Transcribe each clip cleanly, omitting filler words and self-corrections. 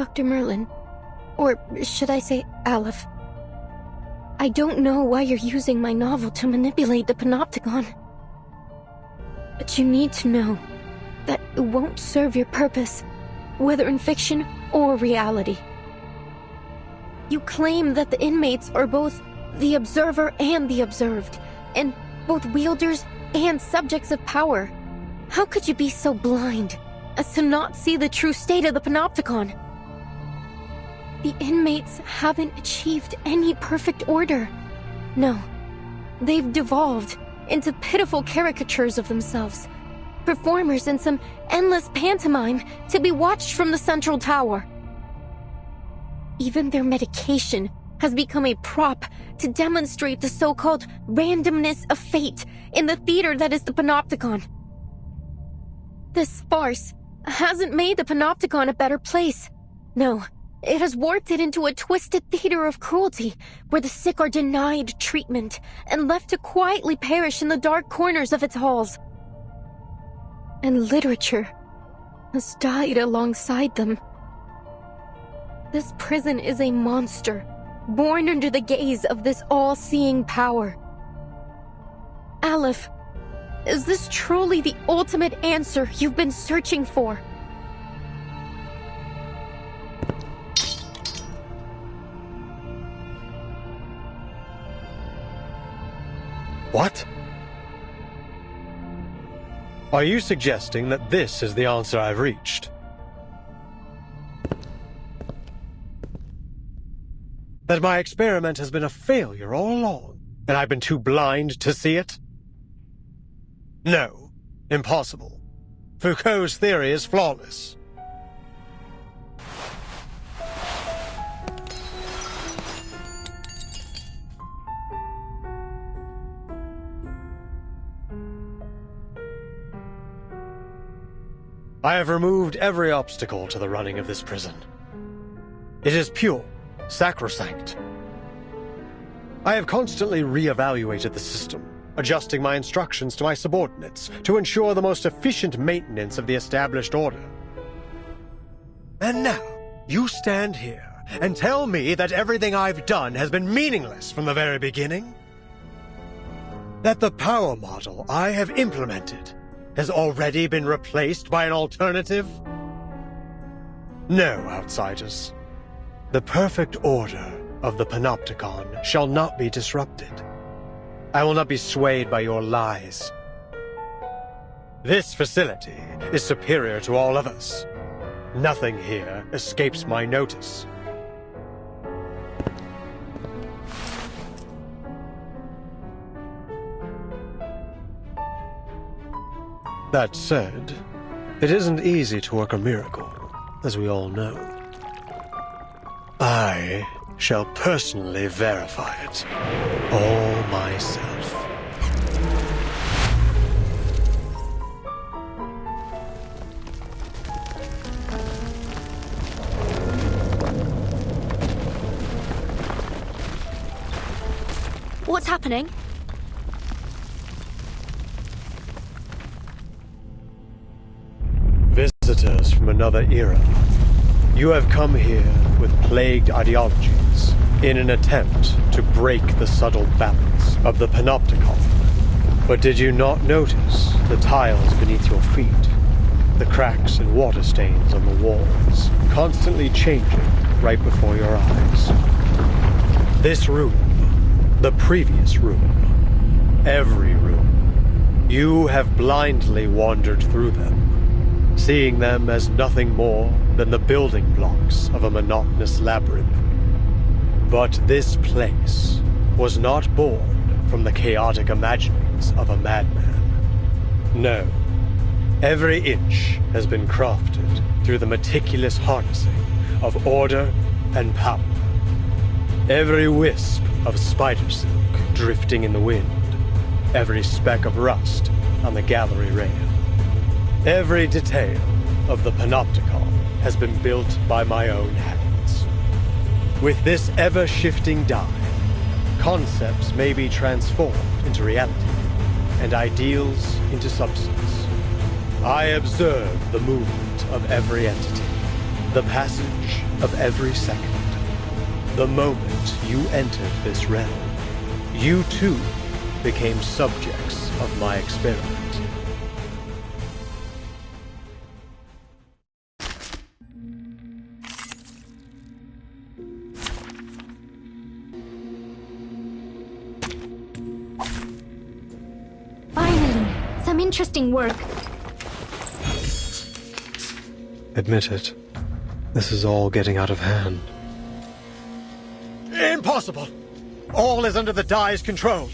Dr. Merlin, or should I say Aleph, I don't know why you're using my novel to manipulate the Panopticon. But you need to know that it won't serve your purpose, whether in fiction or reality. You claim that the inmates are both the observer and the observed, and both wielders and subjects of power. How could you be so blind as to not see the true state of the Panopticon? The inmates haven't achieved any perfect order. No, they've devolved into pitiful caricatures of themselves, performers in some endless pantomime to be watched from the central tower. Even their medication has become a prop to demonstrate the so-called randomness of fate in the theater that is the Panopticon. This farce hasn't made the Panopticon a better place. No, it has warped it into a twisted theater of cruelty where the sick are denied treatment and left to quietly perish in the dark corners of its halls. And literature has died alongside them. This prison is a monster, born under the gaze of this all-seeing power. Aleph, is this truly the ultimate answer you've been searching for? What? Are you suggesting that this is the answer I've reached? That my experiment has been a failure all along, and I've been too blind to see it? No, impossible. Foucault's theory is flawless. I have removed every obstacle to the running of this prison. It is pure, sacrosanct. I have constantly re-evaluated the system, adjusting my instructions to my subordinates to ensure the most efficient maintenance of the established order. And now, you stand here and tell me that everything I've done has been meaningless from the very beginning? That the power model I have implemented has already been replaced by an alternative? No, outsiders. The perfect order of the Panopticon shall not be disrupted. I will not be swayed by your lies. This facility is superior to all others. Nothing here escapes my notice. That said, it isn't easy to work a miracle, as we all know. I shall personally verify it, all myself. What's happening? Visitors from another era. You have come here with plagued ideologies in an attempt to break the subtle balance of the Panopticon. But did you not notice the tiles beneath your feet? The cracks and water stains on the walls, constantly changing right before your eyes. This room, the previous room, every room, you have blindly wandered through them, seeing them as nothing more than the building blocks of a monotonous labyrinth. But this place was not born from the chaotic imaginings of a madman. No, every inch has been crafted through the meticulous harnessing of order and power. Every wisp of spider silk drifting in the wind, every speck of rust on the gallery rail. Every detail of the Panopticon has been built by my own hands. With this ever-shifting die, concepts may be transformed into reality, and ideals into substance. I observe the movement of every entity, the passage of every second. The moment you entered this realm, you too became subjects of my experiment. Finally, some interesting work. Admit it. This is all getting out of hand. Impossible! All is under the Dai's control.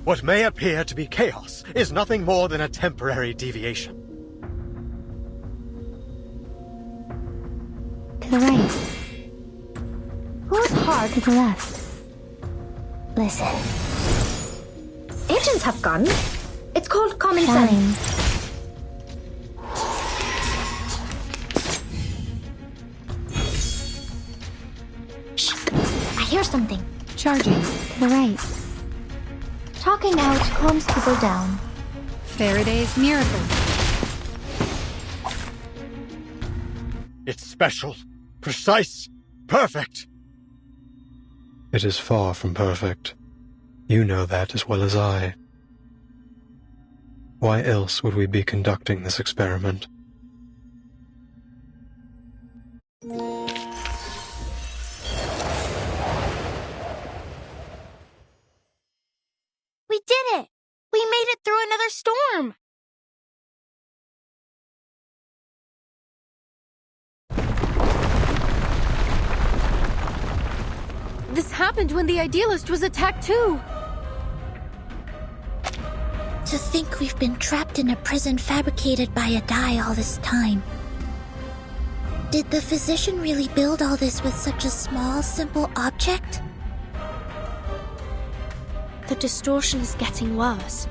What may appear to be chaos is nothing more than a temporary deviation. To the right. Who's hard? To the left. Listen. Agents have guns. It's called common Shine. sense. I hear something. Charging. To the right. Talking out calms people down. Faraday's miracle. It's special, precise, perfect. It is far from perfect. You know that as well as I. Why else would we be conducting this experiment? We did it! We made it through another storm! This happened when the Idealist was attacked too! To think we've been trapped in a prison fabricated by a Dai all this time. Did the physician really build all this with such a small, simple object? The distortion is getting worse.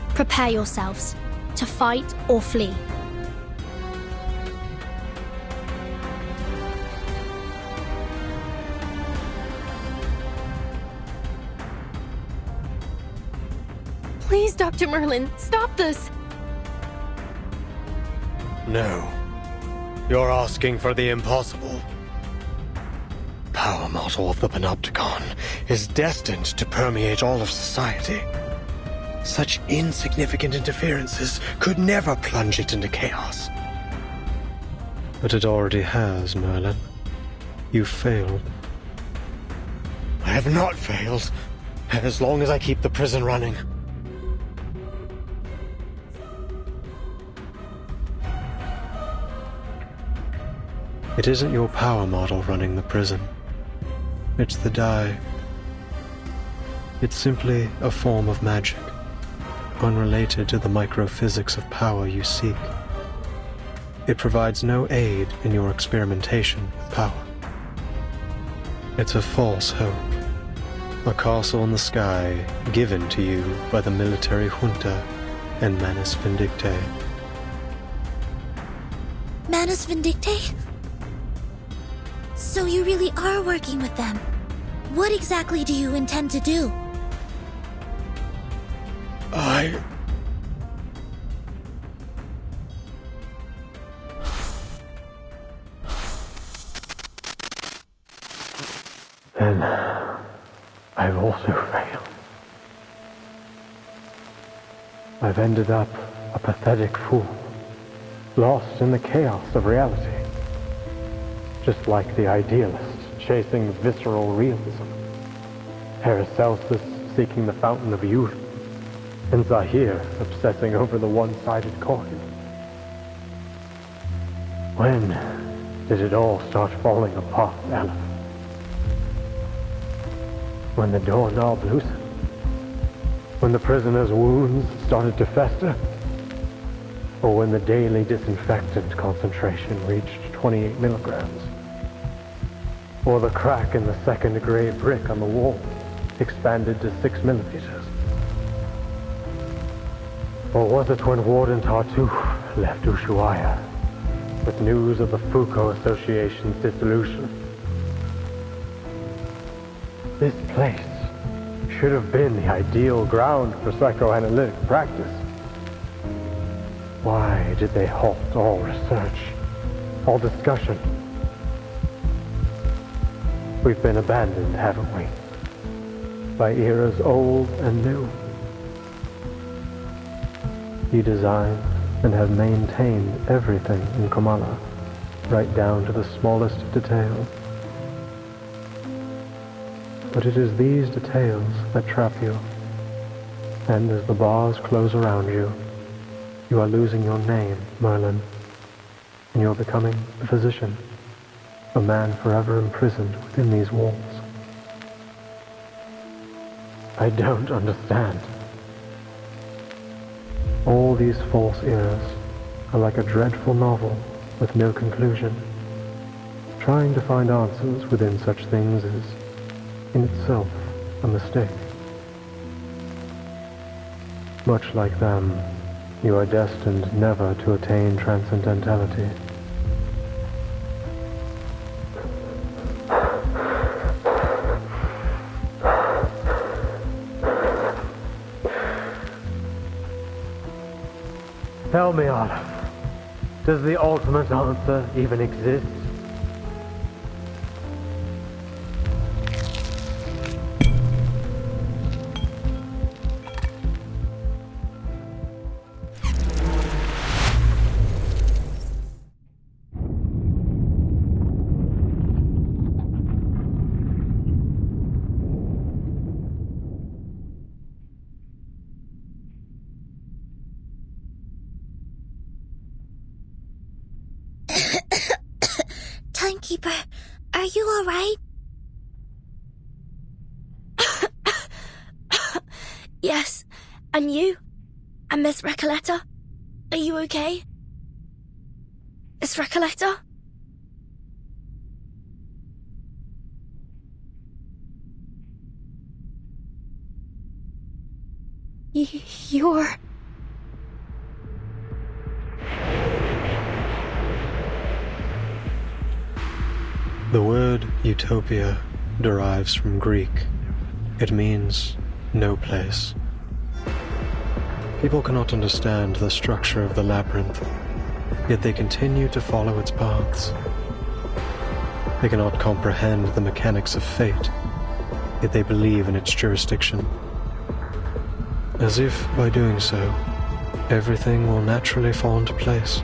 Prepare yourselves to fight or flee. Please, Dr. Merlin, stop this! No. You're asking for the impossible. Power model of the Panopticon is destined to permeate all of society. Such insignificant interferences could never plunge it into chaos. But it already has, Merlin. You failed. I have not failed, as long as I keep the prison running. It isn't your power model running the prison. It's the Dai. It's simply a form of magic, unrelated to the microphysics of power you seek. It provides no aid in your experimentation with power. It's a false hope. A castle in the sky given to you by the military junta and Manus Vindictae. Manus Vindictae? So you really are working with them. What exactly do you intend to do? Then I've also failed. I've ended up a pathetic fool, lost in the chaos of reality. Just like the Idealist chasing visceral realism, Paracelsus seeking the fountain of youth, and Zahir obsessing over the one-sided coin. When did it all start falling apart, Aleph? When the doorknob loosened? When the prisoner's wounds started to fester? Or when the daily disinfectant concentration reached 28 milligrams? Or the crack in the second gray brick on the wall expanded to 6 millimeters? Or was it when Warden Tartuffe left Ushuaia with news of the Foucault Association's dissolution? This place should have been the ideal ground for psychoanalytic practice. Why did they halt all research? all discussion. We've been abandoned, haven't we? By eras old and new. You designed and have maintained everything in Kamala, right down to the smallest detail. But it is these details that trap you. And as the bars close around you, you are losing your name, Merlin, and you're becoming a physician, a man forever imprisoned within these walls. I don't understand. All these false eras are like a dreadful novel with no conclusion. Trying to find answers within such things is, in itself, a mistake. Much like them, you are destined never to attain transcendentality. Tell me, Olive, does the ultimate answer even exist? Timekeeper, are you alright? Yes. And you? And Miss Recoleta? Are you okay? Miss Recoleta? You're... The word utopia derives from Greek. It means no place. People cannot understand the structure of the labyrinth, yet they continue to follow its paths. They cannot comprehend the mechanics of fate, yet they believe in its jurisdiction. As if, by doing so, everything will naturally fall into place.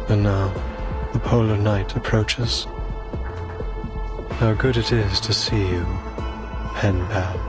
And now, the polar night approaches. How good it is to see you, pen pal.